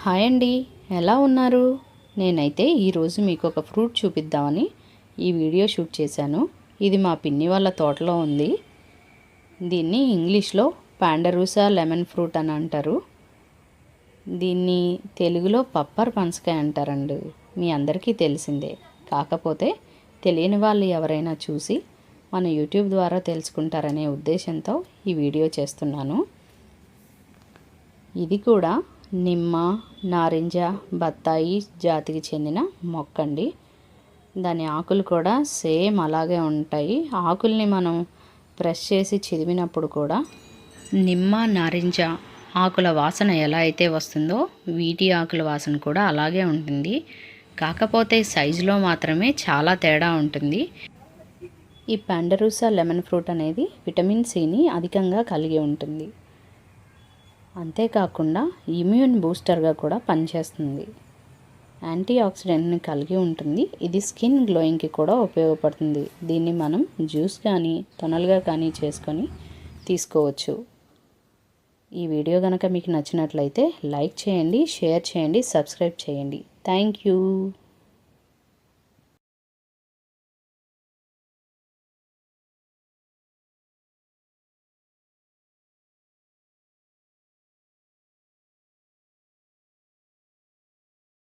Hi అండి, ఎలా ఉన్నారు? నేనైతే ఈరోజు మీకు ఒక ఫ్రూట్ చూపిద్దామని ఈ వీడియో షూట్ చేశాను. ఇది మా పిన్ని వాళ్ళ తోటలో ఉంది. దీన్ని ఇంగ్లీష్లో పాండరూసా లెమన్ ఫ్రూట్ అని అంటారు. దీన్ని తెలుగులో పప్పర్ పనసకాయ అంటారండి. మీ అందరికీ తెలిసిందే. కాకపోతే తెలియని వాళ్ళు ఎవరైనా చూసి మన యూట్యూబ్ ద్వారా తెలుసుకుంటారనే ఉద్దేశంతో ఈ వీడియో చేస్తున్నాను. ఇది కూడా నిమ్మ, నారింజ, బత్తాయి జాతికి చెందిన మొక్క అండి. దాని ఆకులు కూడా సేమ్ అలాగే ఉంటాయి. ఆకుల్ని మనం ప్రెస్ చేసి చిదిమినప్పుడు కూడా నిమ్మ, నారింజ ఆకుల వాసన ఎలా అయితే వస్తుందో వీటి ఆకుల వాసన కూడా అలాగే ఉంటుంది. కాకపోతే సైజులో మాత్రమే చాలా తేడా ఉంటుంది. ఈ పాండరూసా లెమన్ ఫ్రూట్ అనేది విటమిన్ సిని అధికంగా కలిగి ఉంటుంది. అంతేకాకుండా ఇమ్యూన్ బూస్టర్గా కూడా పనిచేస్తుంది. యాంటీ ఆక్సిడెంట్ని కలిగి ఉంటుంది. ఇది స్కిన్ గ్లోయింగ్కి కూడా ఉపయోగపడుతుంది. దీన్ని మనం జ్యూస్ కానీ తొనలుగా కానీ చేసుకొని తీసుకోవచ్చు. ఈ వీడియో కనుక మీకు నచ్చినట్లయితే లైక్ చేయండి, షేర్ చేయండి, సబ్స్క్రైబ్ చేయండి. Thank you.